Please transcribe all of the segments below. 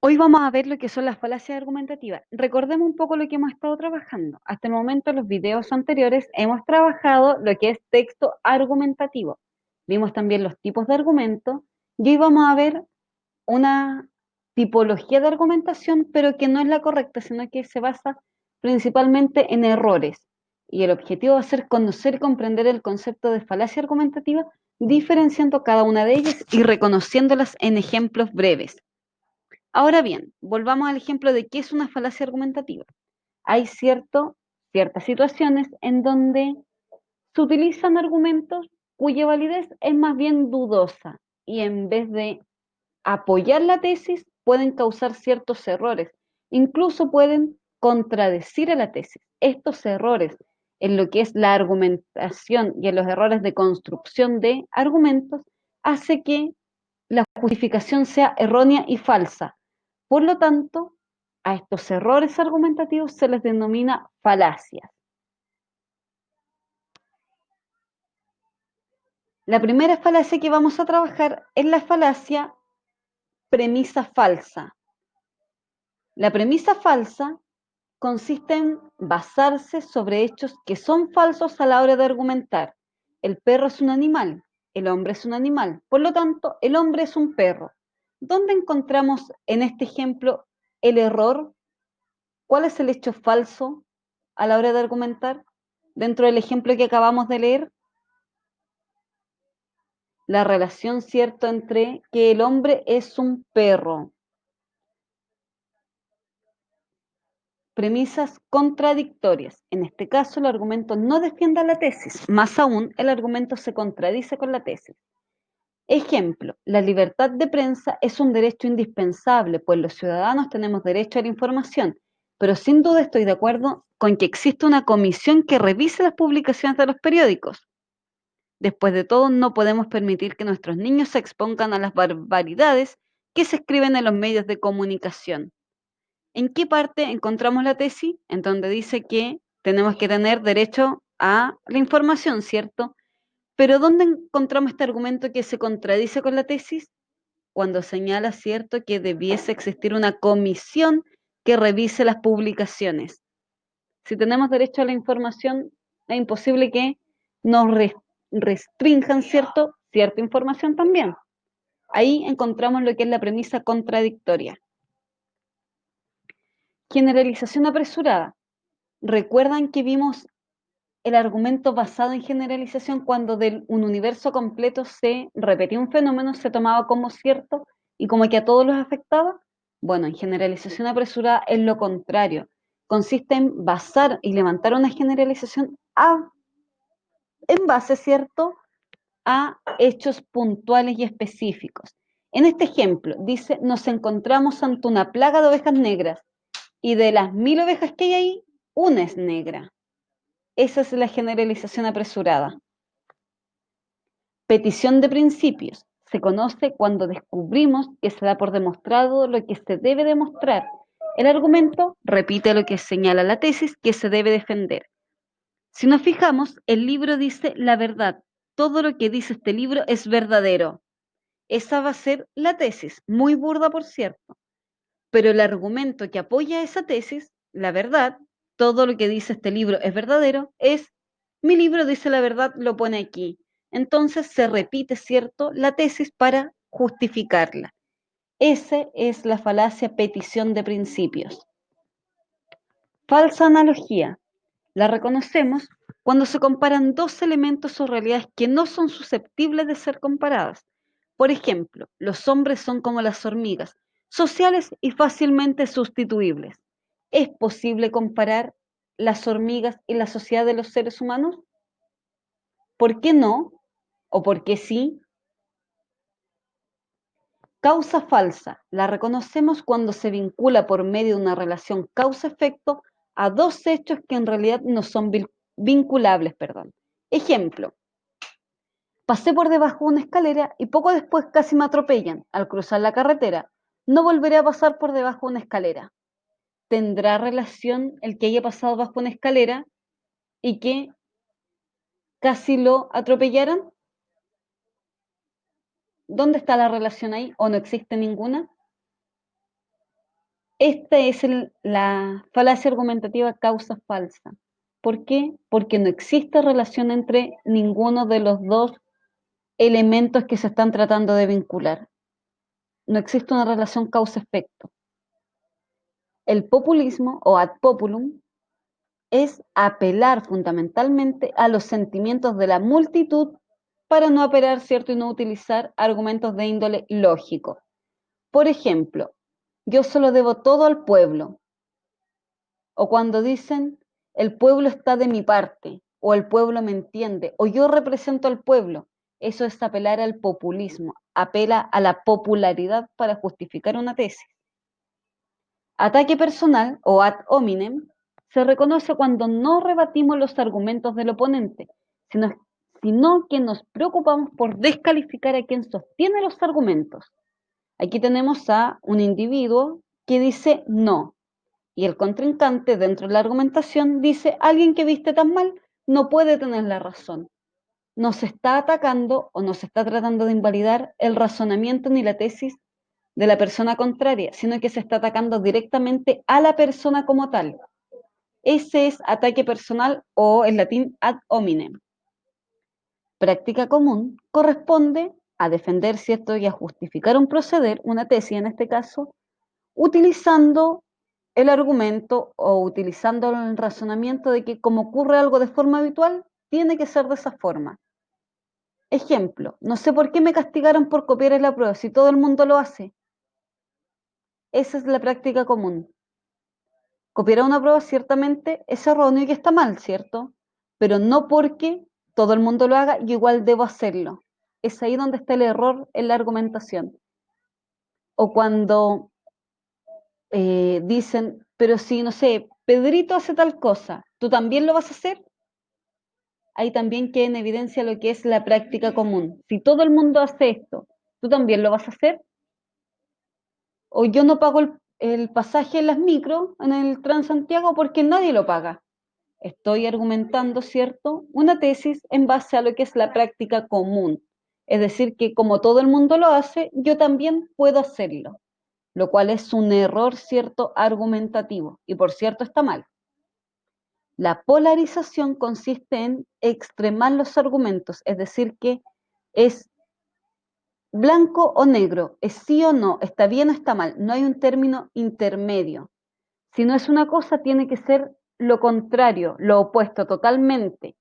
Hoy vamos a ver lo que son las falacias argumentativas. Recordemos un poco lo que hemos estado trabajando. Hasta el momento, en los videos anteriores, hemos trabajado lo que es texto argumentativo. Vimos también los tipos de argumento y hoy vamos a ver una tipología de argumentación, pero que no es la correcta, sino que se basa principalmente en errores. Y el objetivo va a ser conocer y comprender el concepto de falacia argumentativa, diferenciando cada una de ellas y reconociéndolas en ejemplos breves. Ahora bien, volvamos al ejemplo de qué es una falacia argumentativa. Hay ciertas situaciones en donde se utilizan argumentos cuya validez es más bien dudosa y en vez de apoyar la tesis pueden causar ciertos errores, incluso pueden contradecir a la tesis. Estos errores en lo que es la argumentación y en los errores de construcción de argumentos hace que la justificación sea errónea y falsa. Por lo tanto, a estos errores argumentativos se les denomina falacias. La primera falacia que vamos a trabajar es la falacia premisa falsa. La premisa falsa consiste en basarse sobre hechos que son falsos a la hora de argumentar. El perro es un animal, el hombre es un animal, por lo tanto, el hombre es un perro. ¿Dónde encontramos en este ejemplo el error? ¿Cuál es el hecho falso a la hora de argumentar? Dentro del ejemplo que acabamos de leer, la relación, ¿cierto?, entre que el hombre es un perro. Premisas contradictorias. En este caso, el argumento no defiende la tesis, más aún, el argumento se contradice con la tesis. Ejemplo, la libertad de prensa es un derecho indispensable, pues los ciudadanos tenemos derecho a la información, pero sin duda estoy de acuerdo con que existe una comisión que revise las publicaciones de los periódicos. Después de todo, no podemos permitir que nuestros niños se expongan a las barbaridades que se escriben en los medios de comunicación. ¿En qué parte encontramos la tesis? En donde dice que tenemos que tener derecho a la información, ¿cierto? Pero ¿dónde encontramos este argumento que se contradice con la tesis? Cuando señala, ¿cierto?, que debiese existir una comisión que revise las publicaciones. Si tenemos derecho a la información, es imposible que nos restrinjan, ¿cierto?, cierta información también. Ahí encontramos lo que es la premisa contradictoria. Generalización apresurada. ¿Recuerdan que vimos el argumento basado en generalización cuando de un universo completo se repetía un fenómeno, se tomaba como cierto y como que a todos los afectaba? Bueno, en generalización apresurada es lo contrario. Consiste en basar y levantar una generalización en base, ¿cierto?, a hechos puntuales y específicos. En este ejemplo, dice, nos encontramos ante una plaga de ovejas negras y de las 1000 ovejas que hay ahí, una es negra. Esa es la generalización apresurada. Petición de principios. Se conoce cuando descubrimos que se da por demostrado lo que se debe demostrar. El argumento repite lo que señala la tesis que se debe defender. Si nos fijamos, el libro dice la verdad. Todo lo que dice este libro es verdadero. Esa va a ser la tesis, muy burda por cierto. Pero el argumento que apoya esa tesis, la verdad, todo lo que dice este libro es verdadero, es mi libro dice la verdad, lo pone aquí. Entonces se repite, ¿cierto?, la tesis para justificarla. Esa es la falacia petición de principios. Falsa analogía. La reconocemos cuando se comparan dos elementos o realidades que no son susceptibles de ser comparadas. Por ejemplo, los hombres son como las hormigas, sociales y fácilmente sustituibles. ¿Es posible comparar las hormigas y la sociedad de los seres humanos? ¿Por qué no? ¿O por qué sí? Causa falsa. La reconocemos cuando se vincula por medio de una relación causa-efecto a dos hechos que en realidad no son vinculables. Ejemplo, pasé por debajo de una escalera y poco después casi me atropellan al cruzar la carretera. No volveré a pasar por debajo de una escalera. ¿Tendrá relación el que haya pasado bajo una escalera y que casi lo atropellaran? ¿Dónde está la relación ahí o no existe ninguna? Esta es la falacia argumentativa causa falsa. ¿Por qué? Porque no existe relación entre ninguno de los dos elementos que se están tratando de vincular. No existe una relación causa-efecto. El populismo o ad populum es apelar fundamentalmente a los sentimientos de la multitud para no apelar, ¿cierto? Y no utilizar argumentos de índole lógico. Por ejemplo, yo se lo debo todo al pueblo. O cuando dicen, el pueblo está de mi parte, o el pueblo me entiende, o yo represento al pueblo. Eso es apelar al populismo, apela a la popularidad para justificar una tesis. Ataque personal o ad hominem se reconoce cuando no rebatimos los argumentos del oponente, sino que nos preocupamos por descalificar a quien sostiene los argumentos. Aquí tenemos a un individuo que dice no, y el contrincante dentro de la argumentación dice, alguien que viste tan mal no puede tener la razón. No se está atacando o no se está tratando de invalidar el razonamiento ni la tesis de la persona contraria, sino que se está atacando directamente a la persona como tal. Ese es ataque personal o en latín ad hominem. Práctica común corresponde a defender, ¿cierto? Y a justificar un proceder, una tesis en este caso, utilizando el argumento o utilizando el razonamiento de que como ocurre algo de forma habitual, tiene que ser de esa forma. Ejemplo, no sé por qué me castigaron por copiar en la prueba si todo el mundo lo hace. Esa es la práctica común. Copiar a una prueba ciertamente es erróneo y que está mal, ¿cierto? Pero no porque todo el mundo lo haga, yo igual debo hacerlo. Es ahí donde está el error en la argumentación. O cuando dicen, pero si, no sé, Pedrito hace tal cosa, ¿tú también lo vas a hacer? Ahí también queda en evidencia lo que es la práctica común. Si todo el mundo hace esto, ¿tú también lo vas a hacer? O yo no pago el pasaje en las micro, en el Transantiago, porque nadie lo paga. Estoy argumentando, ¿cierto? Una tesis en base a lo que es la práctica común. Es decir, que como todo el mundo lo hace, yo también puedo hacerlo, lo cual es un error, ¿cierto? Argumentativo. Y por cierto, está mal. La polarización consiste en extremar los argumentos, es decir, que es blanco o negro, es sí o no, está bien o está mal, no hay un término intermedio. Si no es una cosa, tiene que ser lo contrario, lo opuesto totalmente.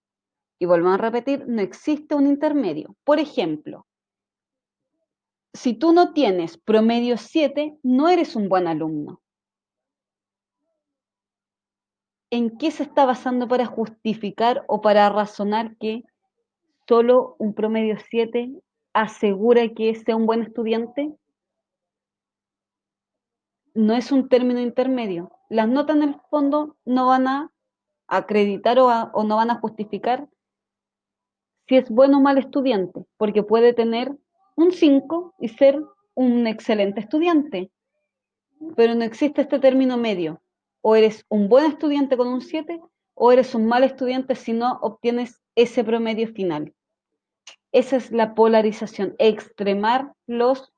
Y volvemos a repetir, no existe un intermedio. Por ejemplo, si tú no tienes promedio 7, no eres un buen alumno. ¿En qué se está basando para justificar o para razonar que solo un promedio 7 asegura que sea un buen estudiante? No es un término intermedio. Las notas en el fondo no van a acreditar o no van a justificar si es bueno o mal estudiante, porque puede tener un 5 y ser un excelente estudiante, pero no existe este término medio. O eres un buen estudiante con un 7 o eres un mal estudiante si no obtienes ese promedio final. Esa es la polarización, extremar los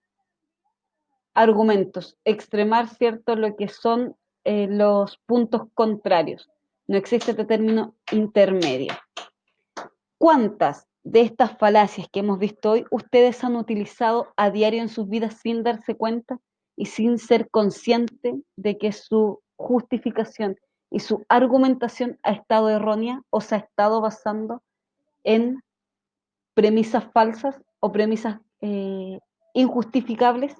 argumentos, extremar, ¿cierto?, lo que son los puntos contrarios. No existe este término intermedio. ¿Cuántas de estas falacias que hemos visto hoy ustedes han utilizado a diario en sus vidas sin darse cuenta y sin ser consciente de que su justificación y su argumentación ha estado errónea o se ha estado basando en premisas falsas o premisas injustificables?